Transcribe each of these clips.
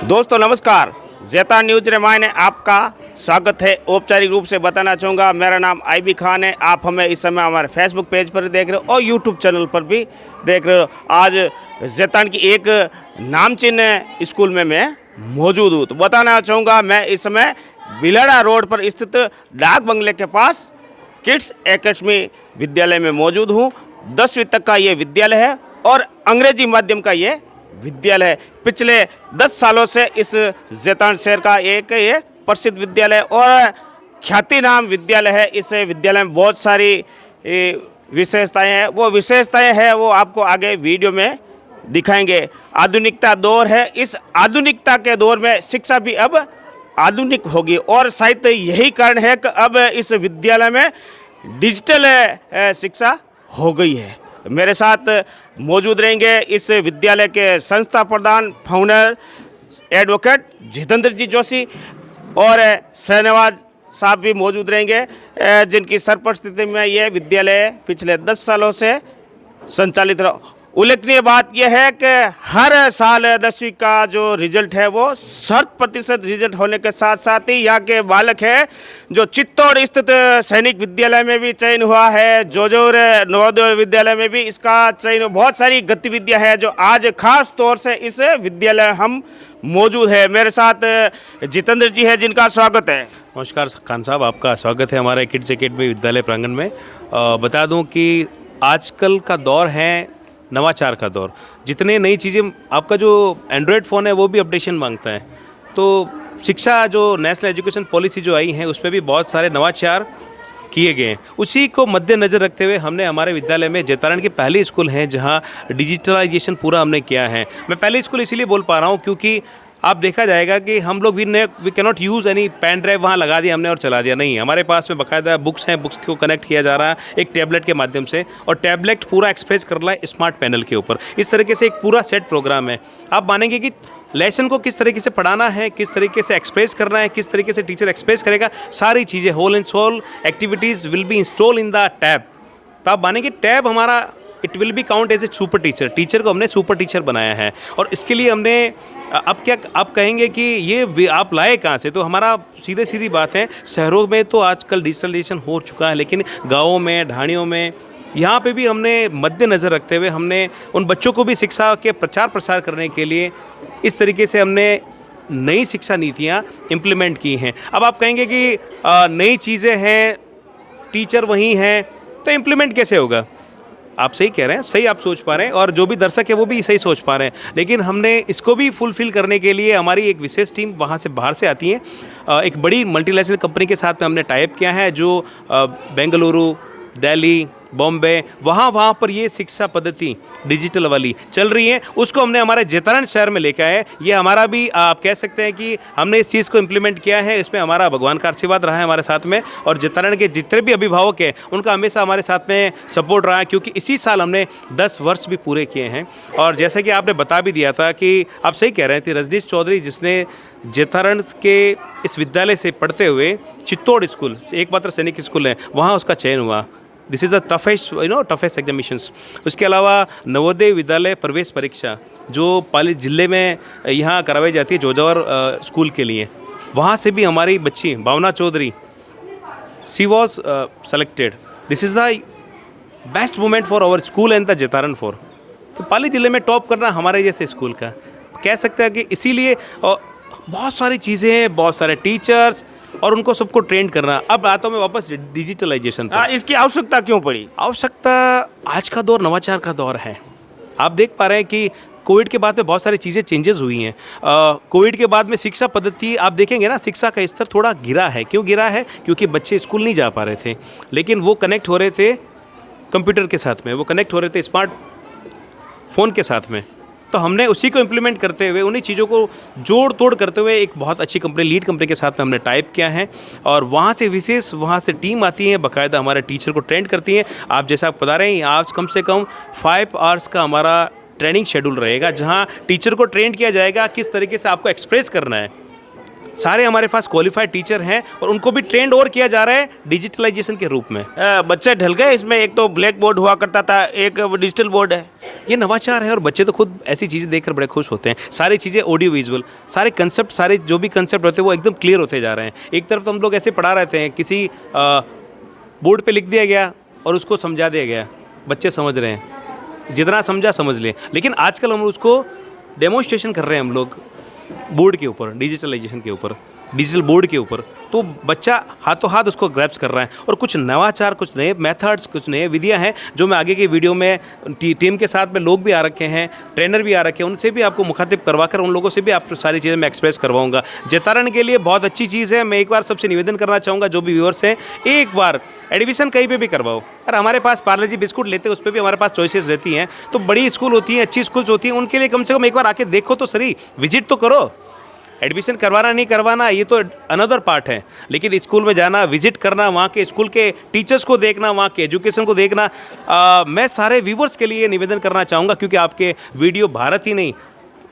दोस्तों नमस्कार। ज़ेता न्यूज रामायण में आपका स्वागत है। औपचारिक रूप से बताना चाहूँगा, मेरा नाम आईबी खान है। आप हमें इस समय हमारे फेसबुक पेज पर देख रहे हो और यूट्यूब चैनल पर भी देख रहे हो। आज ज़ेतान की एक नामचीन स्कूल में मैं मौजूद हूँ। तो बताना चाहूँगा, मैं इस समय बिलाड़ा रोड पर स्थित डाक बंगले के पास किड्स एकेडमी विद्यालय में मौजूद हूँ। 10वीं तक का ये विद्यालय है और अंग्रेजी माध्यम का ये विद्यालय है। पिछले 10 सालों से इस ज़ेतान शहर का एक ये प्रसिद्ध विद्यालय और ख्याति नाम विद्यालय है। इस विद्यालय में बहुत सारी विशेषताएं हैं। वो विशेषताएं हैं वो आपको आगे वीडियो में दिखाएंगे। आधुनिकता दौर है। इस आधुनिकता के दौर में शिक्षा भी अब आधुनिक होगी और शायद यही कारण है कि अब इस विद्यालय में डिजिटल शिक्षा हो गई है। मेरे साथ मौजूद रहेंगे इस विद्यालय के संस्था प्रधान फाउंडर एडवोकेट जितेंद्र जी जोशी और शहनवाज साहब भी मौजूद रहेंगे, जिनकी सरपरस्ती में ये विद्यालय पिछले 10 सालों से संचालित रहा। उल्लेखनीय बात यह है कि हर साल 10वीं का जो रिजल्ट है वो 100% रिजल्ट होने के साथ साथ ही यहाँ के बालक है जो चित्तौड़ स्थित सैनिक विद्यालय में भी चयन हुआ है, जोजोर नवोदय विद्यालय में भी इसका चयन। बहुत सारी गतिविधियाँ हैं जो आज खास तौर से इस विद्यालय हम मौजूद है। मेरे साथ जितेंद्र जी है, जिनका स्वागत है। नमस्कार खान साहब, आपका स्वागत है हमारे किड्स एकेडमी विद्यालय प्रांगण में। बता दूं कि आजकल का दौर है नवाचार का दौर। जितने नई चीज़ें, आपका जो एंड्रॉयड फ़ोन है वो भी अपडेशन मांगता है। तो शिक्षा जो नेशनल एजुकेशन पॉलिसी जो आई है उसमें भी बहुत सारे नवाचार किए गए हैं। उसी को मद्देनज़र रखते हुए हमने हमारे विद्यालय में ज़ेतारण की पहली स्कूल है जहां डिजिटलाइजेशन पूरा हमने किया है। मैं पहली स्कूल इसीलिए बोल पा रहा हूं क्योंकि आप देखा जाएगा कि हम लोग we can not use any pen drive वहाँ लगा दिया हमने और चला दिया। नहीं, हमारे पास में बाकायदा बुक्स हैं, बुक्स को कनेक्ट किया जा रहा है एक टैबलेट के माध्यम से और टैबलेट पूरा एक्सप्रेस कर रहा है स्मार्ट पैनल के ऊपर। इस तरीके से एक पूरा सेट प्रोग्राम है। आप मानेंगे कि लेसन को किस तरीके से पढ़ाना है, किस तरीके से एक्सप्रेस करना है, किस तरीके से टीचर एक्सप्रेस करेगा, सारी चीज़ें whole and soul activities will be install in the tab. तो आप मानेंगे टैब हमारा it will be count as a super teacher. Teacher को हमने सुपर टीचर बनाया है और इसके लिए हमने अब क्या आप कहेंगे कि ये आप लाए कहाँ से? तो हमारा सीधी बात है, शहरों में तो आजकल डिजिटलाइजेशन हो चुका है, लेकिन गाँवों में, ढाणियों में, यहाँ पे भी हमने मद्देनज़र रखते हुए हमने उन बच्चों को भी शिक्षा के प्रचार प्रसार करने के लिए इस तरीके से हमने नई शिक्षा नीतियाँ इम्प्लीमेंट की हैं। अब आप कहेंगे कि नई चीज़ें हैं, टीचर वही हैं, तो इम्प्लीमेंट कैसे होगा? आप सही कह रहे हैं, सही आप सोच पा रहे हैं और जो भी दर्शक है वो भी सही सोच पा रहे हैं। लेकिन हमने इसको भी फुलफ़िल करने के लिए हमारी एक विशेष टीम वहाँ से बाहर से आती है। एक बड़ी मल्टीनेशनल कंपनी के साथ में हमने टाई अप किया है जो बेंगलुरु, दिल्ली, बॉम्बे, वहाँ पर ये शिक्षा पद्धति डिजिटल वाली चल रही है। उसको हमने हमारे ज़ेतारण शहर में लेकर आए। ये हमारा भी आप कह सकते हैं कि हमने इस चीज़ को इम्प्लीमेंट किया है। इसमें हमारा भगवान का आशीर्वाद रहा है हमारे साथ में और ज़ेतारण के जितने भी अभिभावक हैं उनका हमेशा हमारे साथ में सपोर्ट रहा है, क्योंकि इसी साल हमने 10 वर्ष भी पूरे किए हैं। और जैसे कि आपने बता भी दिया था कि आप सही कह रहे थे, रजनीश चौधरी जिसने ज़ेतारण के इस विद्यालय से पढ़ते हुए चित्तौड़ स्कूल, एकमात्र सैनिक स्कूल है, वहाँ उसका चयन हुआ। This is the toughest एग्जामिशंस। उसके अलावा नवोदय विद्यालय प्रवेश परीक्षा जो पाली जिले में यहाँ करवाई जाती है जोजावर स्कूल के लिए, वहाँ से भी हमारी बच्ची Bhavna Chaudhary she was selected. This is the best moment for our school and the Jaitaran for. तो पाली जिले में टॉप करना हमारे जैसे स्कूल का कह सकते हैं कि इसीलिए बहुत सारी चीज़ें हैं, बहुत सारे टीचर्स और उनको सबको ट्रेन करना। अब आता हूँ मैं वापस डिजिटलाइजेशन पर। इसकी आवश्यकता क्यों पड़ी? आवश्यकता, आज का दौर नवाचार का दौर है। आप देख पा रहे हैं कि कोविड के बाद में बहुत सारी चीज़ें चेंजेस हुई हैं। कोविड के बाद में शिक्षा पद्धति आप देखेंगे ना, शिक्षा का स्तर थोड़ा गिरा है। क्यों गिरा है? क्योंकि बच्चे स्कूल नहीं जा पा रहे थे, लेकिन वो कनेक्ट हो रहे थे कंप्यूटर के साथ में, वो कनेक्ट हो रहे थे स्मार्ट फ़ोन के साथ में। तो हमने उसी को इम्प्लीमेंट करते हुए, उन्हीं चीज़ों को जोड़ तोड़ करते हुए एक बहुत अच्छी कंपनी, लीड कंपनी के साथ में हमने टाइप किया है और वहाँ से टीम आती है, बाकायदा हमारे टीचर को ट्रेन करती हैं। आप जैसा आप बता रहे हैं, आज कम से कम 5 आवर्स का हमारा ट्रेनिंग शेड्यूल रहेगा, जहाँ टीचर को ट्रेन किया जाएगा किस तरीके से आपको एक्सप्रेस करना है। सारे हमारे पास क्वालिफाइड टीचर हैं और उनको भी ट्रेंड और किया जा रहा है डिजिटलाइजेशन के रूप में। बच्चे ढल गए इसमें, एक तो ब्लैक बोर्ड हुआ करता था, एक डिजिटल बोर्ड है। ये नवाचार है और बच्चे तो खुद ऐसी चीज़ें देखकर बड़े खुश होते हैं। सारी चीज़ें ऑडियो विजुअल, सारे कंसेप्ट, सारे जो भी कंसेप्ट होते हैं वो एकदम क्लियर होते जा रहे हैं। एक तरफ तो हम लोग ऐसे पढ़ा रहते हैं, किसी बोर्ड पे लिख दिया गया और उसको समझा दिया गया, बच्चे समझ रहे हैं, जितना समझा समझ लें। लेकिन आजकल हम उसको डेमोन्स्ट्रेशन कर रहे हैं हम लोग बोर्ड के ऊपर, डिजिटलाइजेशन के ऊपर, डिजिटल बोर्ड के ऊपर, तो बच्चा हाथों हाथ उसको ग्रैप्स कर रहा है। और कुछ नवाचार, कुछ नए मेथड्स, कुछ नए विधियां हैं जो मैं आगे की वीडियो में टीम के साथ में लोग भी आ रखे हैं, ट्रेनर भी आ रखे हैं, उनसे भी आपको मुखातिब करवाकर उन लोगों से भी आपको सारी चीज़ें मैं एक्सप्रेस करवाऊंगा। जैतारण के लिए बहुत अच्छी चीज़ है। मैं एक बार सबसे निवेदन करना चाहूँगा, जो भी व्यूअर्स हैं, एक बार एडमिशन कहीं पे भी करवाओ। और हमारे पास पार्ले जी बिस्कुट लेते हैं, उस पर भी हमारे पास चॉइसेस रहती हैं। तो बड़ी स्कूल होती हैं, अच्छी स्कूल्स होती हैं, उनके लिए कम से कम एक बार आके देखो तो सही, विजिट तो करो। एडमिशन करवाना नहीं करवाना ये तो अनदर पार्ट है, लेकिन स्कूल में जाना, विजिट करना, वहाँ के स्कूल के टीचर्स को देखना, वहाँ के एजुकेशन को देखना, मैं सारे व्यूवर्स के लिए निवेदन करना चाहूँगा, क्योंकि आपके वीडियो भारत ही नहीं,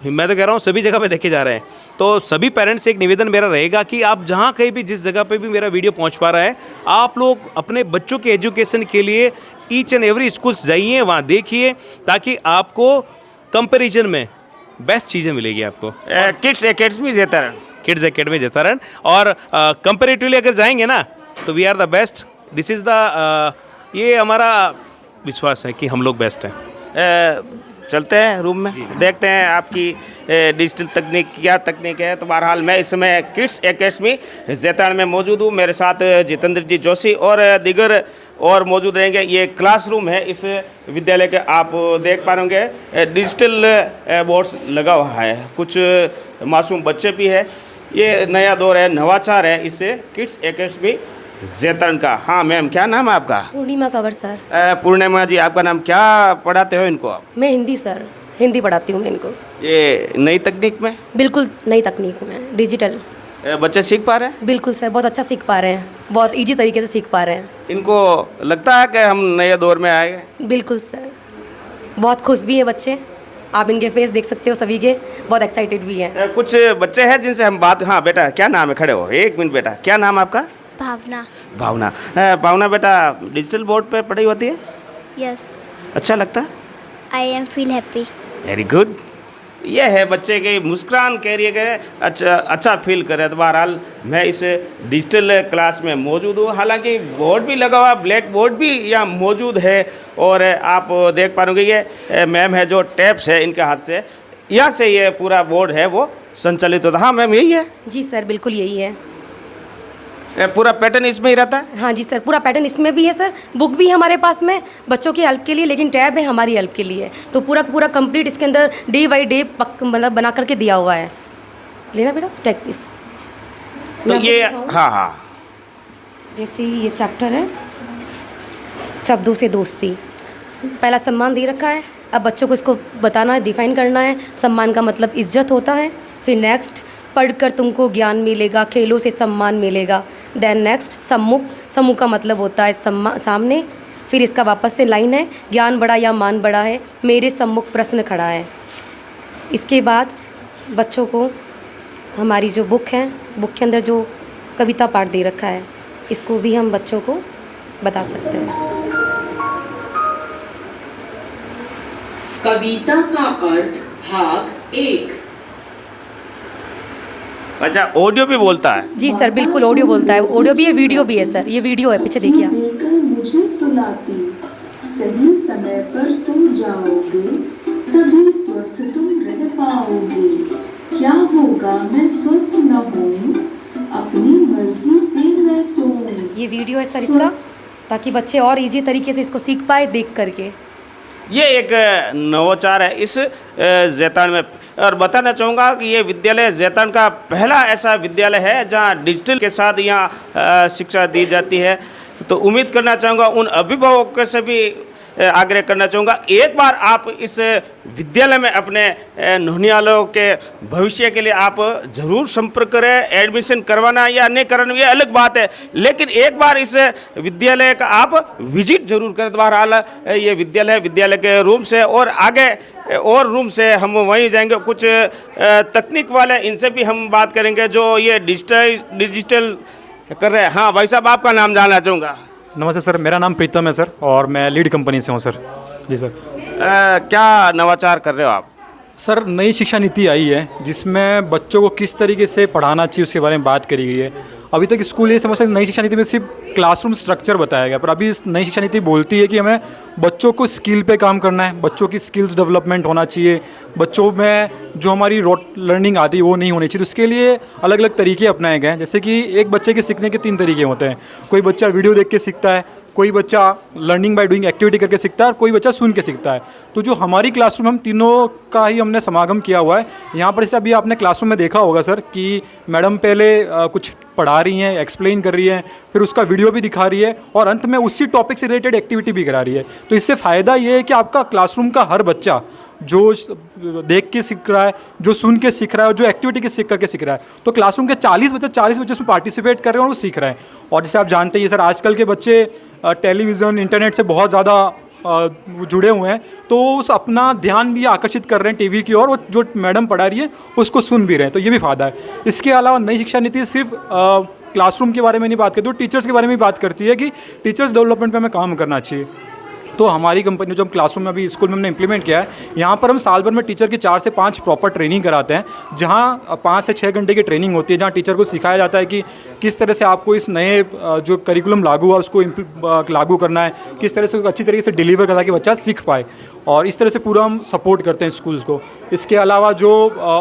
मैं तो कह रहा हूँ सभी जगह पे देखे जा रहे हैं। तो सभी पेरेंट्स से एक निवेदन मेरा रहेगा कि आप जहाँ कहीं भी, जिस जगह पे भी मेरा वीडियो पहुँच पा रहा है, आप लोग अपने बच्चों के एजुकेशन के लिए ईच एंड एवरी स्कूल्स जाइए, वहाँ देखिए, ताकि आपको कंपेरिजन में बेस्ट चीज़ें मिलेगी आपको। Kids academy Jaitaran, kids academy Jaitaran, और कंपेरेटिवली अगर जाएंगे ना तो we are the best. This is the, ये हमारा विश्वास है कि हम लोग बेस्ट हैं। चलते हैं रूम में, देखते हैं आपकी डिजिटल तकनीक क्या तकनीक है। तो बहरहाल मैं इस समय किड्स एकेडमी जैतारण में मौजूद हूँ। मेरे साथ जितेंद्र जी जोशी और दीगर और मौजूद रहेंगे। ये क्लासरूम है इस विद्यालय के, आप देख पा रहे होंगे डिजिटल बोर्ड्स लगा हुआ है, कुछ मासूम बच्चे भी है। ये नया दौर है, नवाचार है इस किड्स एकेडमी जैतारण का। हाँ मैम, क्या नाम है आपका? पूर्णिमा कंवर सर। पूर्णिमा जी, आपका नाम, क्या पढ़ाते हो इनको आप? मैं हिंदी सर, हिंदी पढ़ाती हूँ मैं इनको। ये नई तकनीक में? बिल्कुल नई तकनीक में, डिजिटल। बच्चे सीख पा रहे हैं? बिल्कुल सर, बहुत अच्छा सीख पा रहे हैं, बहुत इजी तरीके से सीख पा रहे हैं। इनको लगता है कि हम नए दौर में आए हैं? बिल्कुल सर, बहुत खुश भी है बच्चे, आप इनके फेस देख सकते हो सभी के, बहुत एक्साइटेड भी हैं। कुछ बच्चे हैं जिनसे हम बात, हाँ बेटा क्या नाम है? खड़े हो एक मिनट बेटा, क्या नाम है आपका? भावना। भावना। भावना बेटा, डिजिटल बोर्ड पे पढ़ाई होती है? यस, अच्छा लगता है? I am feel happy. Very good. ये है बच्चे के मुस्कुरान कह रही है कि अच्छा फील करे। तो बहरहाल मैं इस डिजिटल क्लास में मौजूद हूँ। हालांकि बोर्ड भी लगा हुआ, ब्लैक बोर्ड भी यहाँ मौजूद है। और आप देख पा रहे ये मैम है जो टैप्स है इनके हाथ से, यहाँ से ये पूरा बोर्ड है वो संचालित होता है। हाँ मैम, यही है? जी सर, बिल्कुल यही है। पूरा पैटर्न इसमें ही रहता है? हाँ जी सर, पूरा पैटर्न इसमें भी है सर। बुक भी है हमारे पास में बच्चों की हेल्प के लिए, लेकिन टैब है हमारी हेल्प के लिए। तो पूरा कंप्लीट इसके अंदर डे बाई डे मतलब बना करके दिया हुआ है। लेना बेटा, टेक दिस। तो ये, हाँ हाँ, जैसे ये चैप्टर है शब्दों से दोस्ती, पहला सम्मान दे रखा है। अब बच्चों को इसको बताना है, डिफाइन करना है। सम्मान का मतलब इज्जत होता है। फिर नेक्स्ट, पढ़कर तुमको ज्ञान मिलेगा, खेलों से सम्मान मिलेगा। देन नेक्स्ट, सम्मुख, सम्मुख का मतलब होता है सामने। फिर इसका वापस से लाइन है, ज्ञान बड़ा या मान बड़ा है, मेरे सम्मुख प्रश्न खड़ा है। इसके बाद बच्चों को हमारी जो बुक है, बुक के अंदर जो कविता पाठ दे रखा है, इसको भी हम बच्चों को बता सकते हैं। कविता का अर्थ भाग 1। अच्छा, ऑडियो भी बोलता है? जी सर, बिल्कुल ऑडियो बोलता है। ऑडियो भी है, वीडियो भी है सर। ये वीडियो है, पीछे देखिए आप। देकर मुझे सुलाती, सही समय पर सो जाओगे, तभी स्वस्थ तुम रह पाओगे। क्या होगा मैं स्वस्थ न हूँ, अपनी मर्जी से मैं सोऊं। ये वीडियो है सर इसका, ताकि बच्चे और इजी तरीके से इसको सीख पाए देख करके। ये एक नवाचार है इस जैतारण में। और बताना चाहूँगा कि ये विद्यालय जैतारण का पहला ऐसा विद्यालय है जहाँ डिजिटल के साथ यहाँ शिक्षा दी जाती है। तो उम्मीद करना चाहूँगा उन अभिभावकों से भी आग्रह करना चाहूँगा, एक बार आप इस विद्यालय में अपने नौनिहालों के भविष्य के लिए आप ज़रूर संपर्क करें। एडमिशन करवाना या नहीं करवाना ये अलग बात है, लेकिन एक बार इस विद्यालय का आप विजिट जरूर करें। बहरहाल ये विद्यालय के रूम से और आगे और रूम से हम वहीं जाएंगे। कुछ तकनीक वाले इनसे भी हम बात करेंगे जो ये डिजिटल कर रहे हैं। हाँ भाई साहब, आपका नाम जानना चाहूँगा। नमस्ते सर, मेरा नाम प्रीतम है सर और मैं लीड कंपनी से हूँ सर। जी सर। क्या नवाचार कर रहे हो आप? सर, नई शिक्षा नीति आई है जिसमें बच्चों को किस तरीके से पढ़ाना चाहिए उसके बारे में बात करी गई है। अभी तक स्कूल ये समझते हैं नई शिक्षा नीति में सिर्फ क्लासरूम स्ट्रक्चर बताया गया, पर अभी इस नई शिक्षा नीति बोलती है कि हमें बच्चों को स्किल पे काम करना है, बच्चों की स्किल्स डेवलपमेंट होना चाहिए, बच्चों में जो हमारी रोट लर्निंग आती है वो नहीं होनी चाहिए। तो उसके लिए अलग अलग तरीके अपनाए गए हैं। जैसे कि एक बच्चे के सीखने के 3 तरीके होते हैं। कोई बच्चा वीडियो देख के सीखता है, कोई बच्चा लर्निंग बाय डूइंग एक्टिविटी करके सीखता है और कोई बच्चा सुन के सीखता है। तो जो हमारी क्लासरूम हम तीनों का ही हमने समागम किया हुआ है यहाँ पर। जैसे अभी आपने क्लासरूम में देखा होगा सर कि मैडम पहले कुछ पढ़ा रही हैं, एक्सप्लेन कर रही हैं, फिर उसका वीडियो भी दिखा रही है और अंत में उसी टॉपिक से रिलेटेड एक्टिविटी भी करा रही है। तो इससे फ़ायदा ये है कि आपका क्लासरूम का हर बच्चा जो देख के सीख रहा है, जो सुन के सीख रहा है और जो एक्टिविटी के सीख करके सीख रहा है, तो क्लासरूम के 40 बच्चे उसमें पार्टिसिपेट कर रहे हैं और वो सीख रहे हैं। और जैसे आप जानते हैं सर, आजकल के बच्चे टेलीविज़न, इंटरनेट से बहुत ज़्यादा जुड़े हुए हैं, तो उस अपना ध्यान भी आकर्षित कर रहे हैं टीवी की ओर, और जो मैडम पढ़ा रही है उसको सुन भी रहे हैं। तो ये भी फ़ायदा है। इसके अलावा नई शिक्षा नीति सिर्फ क्लासरूम के बारे में नहीं बात करती, वो टीचर्स के बारे में भी बात करती है कि टीचर्स डेवलपमेंट पे हमें काम करना चाहिए। तो हमारी कंपनी जो हम क्लासरूम में अभी स्कूल में हमने इंप्लीमेंट किया है, यहाँ पर हम साल भर में टीचर की 4 से 5 प्रॉपर ट्रेनिंग कराते हैं, जहाँ 5 से 6 घंटे की ट्रेनिंग होती है, जहाँ टीचर को सिखाया जाता है कि किस तरह से आपको इस नए जो करिकुलम लागू हुआ उसको लागू करना है, किस तरह से अच्छी तरीके से डिलीवर करना कि बच्चा सीख पाए, और इस तरह से पूरा हम सपोर्ट करते हैं स्कूल्स को। इसके अलावा जो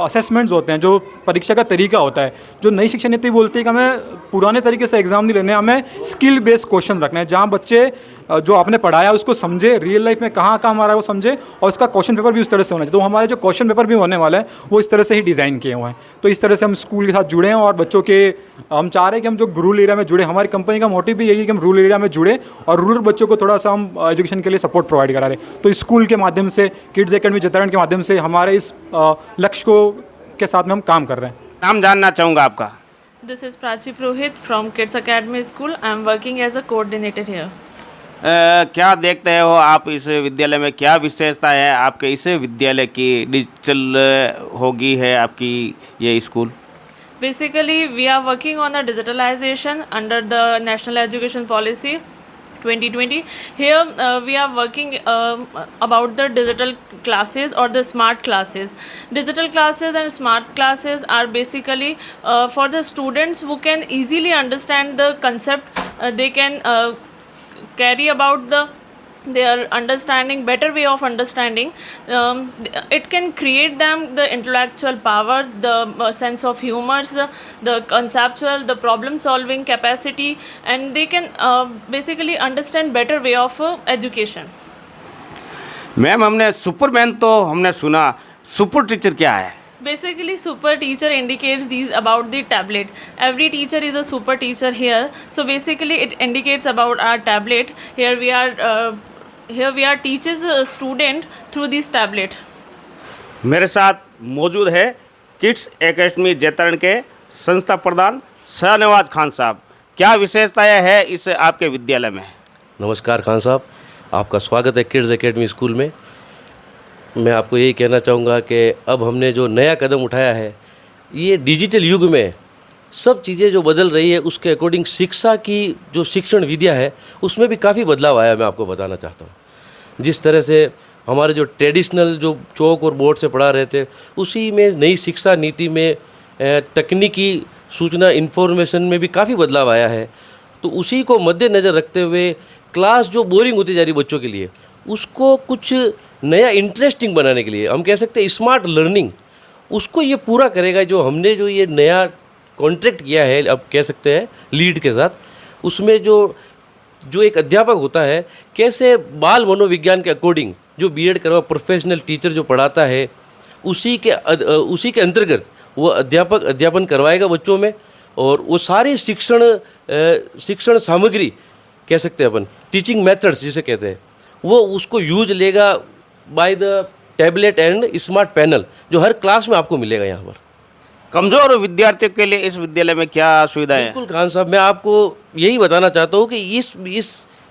असेसमेंट्स होते हैं, जो परीक्षा का तरीका होता है, जो नई शिक्षा नीति बोलती है कि हमें पुराने तरीके से एग्जाम नहीं लेने, हमें स्किल बेस्ड क्वेश्चन रखना है, जहाँ बच्चे जो आपने पढ़ाया उसको समझे, रियल लाइफ में कहाँ काम आ रहा है वो समझे, और उसका क्वेश्चन पेपर भी उस तरह से होना चाहिए। तो हमारे जो क्वेश्चन पेपर भी होने वाला है वो इस तरह से ही डिज़ाइन किए हुए हैं। तो इस तरह से हम स्कूल के साथ जुड़े हैं और बच्चों के हम चाह रहे हैं कि हम जो रूरल एरिया में जुड़े, हमारी कंपनी का मोटिव भी यही है कि हम रूरल एरिया में जुड़े और रूरल बच्चों को थोड़ा सा हम एजुकेशन के लिए सपोर्ट प्रोवाइड करा रहे हैं। तो स्कूल के माध्यम से, किड्स एकेडमी जैतारण के माध्यम से हमारे इस लक्ष्य को के साथ में हम काम कर रहे हैं। नाम जानना चाहूँगा आपका। This is Prachi Purohit from Kids Academy School. I am working as a coordinator here. क्या देखते हो आप इस विद्यालय में, क्या विशेषता है आपके इस विद्यालय की? डिजिटल होगी है आपकी ये school? Basically, we are working on the digitalization under the National Education Policy 2020. Here we are working about the digital classes or the smart classes. Digital classes and smart classes are basically for the students who can easily understand the concept. They can carry about their understanding, better way of understanding. It can create them the intellectual power, the sense of humor, the conceptual, the problem solving capacity, and they can basically understand better way of education. Ma'am, हमने Superman तो हमने सुना, super teacher क्या है? Basically, super teacher indicates these about the tablet. Every teacher is a super teacher here. So basically, it indicates about our tablet. Here we are teaches a student through this tablet. मेरे साथ मौजूद है kids academy Jaitaran के संस्था प्रधान शाहनवाज खान साहब। क्या विशेषताएं है इस आपके विद्यालय में? नमस्कार खान साहब, आपका स्वागत है किड्स एकेडमी स्कूल में। मैं आपको यही कहना चाहूँगा कि अब हमने जो नया कदम उठाया है, ये डिजिटल युग में सब चीज़ें जो बदल रही है उसके अकॉर्डिंग शिक्षा की जो शिक्षण विद्या है उसमें भी काफ़ी बदलाव आया। मैं आपको बताना चाहता हूँ, जिस तरह से हमारे जो ट्रेडिशनल जो चौक और बोर्ड से पढ़ा रहे थे, उसी में नई शिक्षा नीति में तकनीकी सूचना इन्फॉर्मेशन में भी काफ़ी बदलाव आया है। तो उसी को मद्देनज़र रखते हुए क्लास जो बोरिंग होती जा रही बच्चों के लिए, उसको कुछ नया इंटरेस्टिंग बनाने के लिए हम कह सकते हैं स्मार्ट लर्निंग, उसको ये पूरा करेगा। जो हमने जो ये नया कॉन्ट्रैक्ट किया है, अब कह सकते हैं लीड के साथ, उसमें जो एक अध्यापक होता है, कैसे बाल मनोविज्ञान के अकॉर्डिंग जो बीएड करवा प्रोफेशनल टीचर जो पढ़ाता है, उसी के अंतर्गत वो अध्यापक अध्यापन करवाएगा बच्चों में। और वो सारी शिक्षण सामग्री कह सकते हैं अपन, टीचिंग मेथड्स जिसे कहते हैं, वो उसको यूज लेगा by the tablet and smart panel, जो हर क्लास में आपको मिलेगा यहाँ पर। कमज़ोर विद्यार्थियों के लिए इस विद्यालय में क्या सुविधाएं हैं? बिल्कुल खान साहब, मैं आपको यही बताना चाहता हूँ कि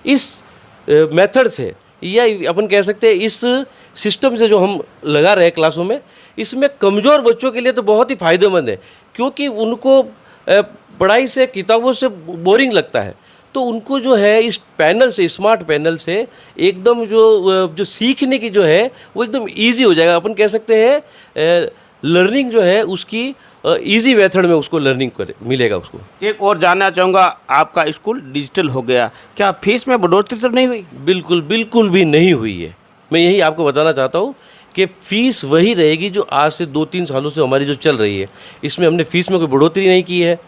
इस मेथड से, या अपन कह सकते हैं इस सिस्टम से जो हम लगा रहे हैं क्लासों में, इसमें कमज़ोर बच्चों के लिए तो बहुत ही फ़ायदेमंद है, क्योंकि उनको पढ़ाई से, किताबों से बोरिंग लगता है। तो उनको जो है इस पैनल से, स्मार्ट पैनल से एकदम जो सीखने की जो है वो एकदम ईजी हो जाएगा। अपन कह सकते हैं लर्निंग जो है उसकी इजी मेथड में उसको लर्निंग मिलेगा उसको। एक और जानना चाहूँगा, आपका स्कूल डिजिटल हो गया, क्या फीस में बढ़ोतरी तो नहीं हुई? बिल्कुल बिल्कुल भी नहीं हुई है। मैं यही आपको बताना चाहता हूँ कि फ़ीस वही रहेगी जो आज से 2-3 सालों से हमारी जो चल रही है, इसमें हमने फ़ीस में कोई बढ़ोतरी नहीं की है।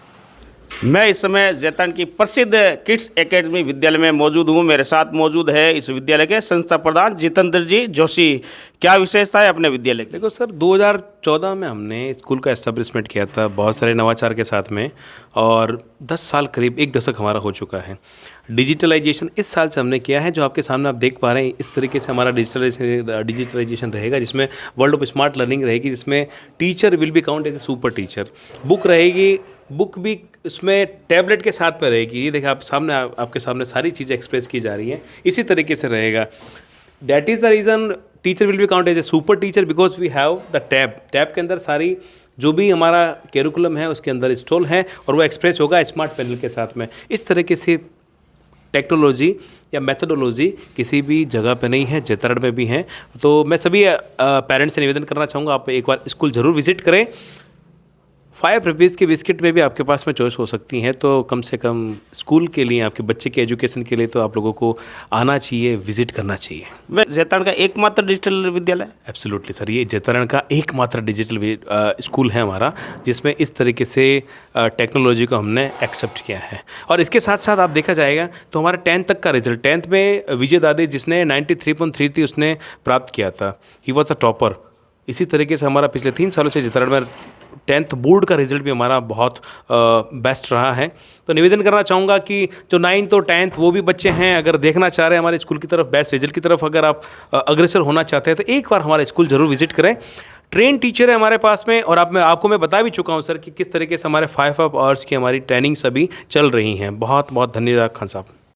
मैं इस समय जैतान की प्रसिद्ध किड्स एकेडमी विद्यालय में मौजूद हूँ। मेरे साथ मौजूद है इस विद्यालय के संस्था प्रधान जितेंद्र जी जोशी। क्या विशेषता है अपने विद्यालय की? देखो सर, 2014 में हमने स्कूल का एस्टेब्लिशमेंट किया था बहुत सारे नवाचार के साथ में, और 10 साल करीब 1 दशक हमारा हो चुका है। डिजिटलाइजेशन इस साल से हमने किया है, जो आपके सामने आप देख पा रहे हैं। इस तरीके से हमारा डिजिटलाइजेशन रहेगा, जिसमें वर्ल्ड ऑफ स्मार्ट लर्निंग रहेगी, जिसमें teacher will be count as a super teacher. Book रहेगी, बुक भी उसमें टैबलेट के साथ में रहेगी। ये देखिए आप सामने, आपके सामने सारी चीज़ें एक्सप्रेस की जा रही हैं, इसी तरीके से रहेगा। That is the reason teacher will be count as a super teacher, because we have the tab के अंदर सारी जो भी हमारा कैरिकुलम है उसके अंदर इंस्टॉल है, और वो एक्सप्रेस होगा स्मार्ट पैनल के साथ में। इस तरीके से टेक्नोलॉजी या मेथडोलॉजी किसी भी जगह पे नहीं है, जैतारण में भी है। तो मैं सभी पेरेंट्स से निवेदन करना चाहूँगा, आप एक बार स्कूल ज़रूर विजिट करें। 5 रुपीज़ की बिस्किट में भी आपके पास में चॉइस हो सकती हैं, तो कम से कम स्कूल के लिए, आपके बच्चे के एजुकेशन के लिए तो आप लोगों को आना चाहिए, विजिट करना चाहिए। मैं जैतारण का एकमात्र डिजिटल विद्यालय? एब्सोल्युटली सर, ये जैतारण का एकमात्र डिजिटल स्कूल है हमारा, जिसमें इस तरीके से टेक्नोलॉजी को हमने एक्सेप्ट किया है। और इसके साथ साथ आप देखा जाएगा तो हमारा 10th तक का रिजल्ट, 10th में विजय दादी जिसने 93.33 उसने प्राप्त किया था, ही वॉज द टॉपर। इसी तरीके से हमारा पिछले 3 सालों से जैतारण में 10th बोर्ड का रिजल्ट भी हमारा बहुत बेस्ट रहा है। तो निवेदन करना चाहूँगा कि जो 9th और 10th वो भी बच्चे हैं, अगर देखना चाह रहे हैं हमारे स्कूल की तरफ, बेस्ट रिजल्ट की तरफ अगर आप अग्रसर होना चाहते हैं, तो एक बार हमारा स्कूल ज़रूर विजिट करें। ट्रेन टीचर है हमारे पास में, और आपको मैं बता भी चुका हूँ सर कि किस तरीके से हमारे 5 आवर्स की हमारी ट्रेनिंग्स अभी चल रही हैं। बहुत बहुत धन्यवाद खान साहब।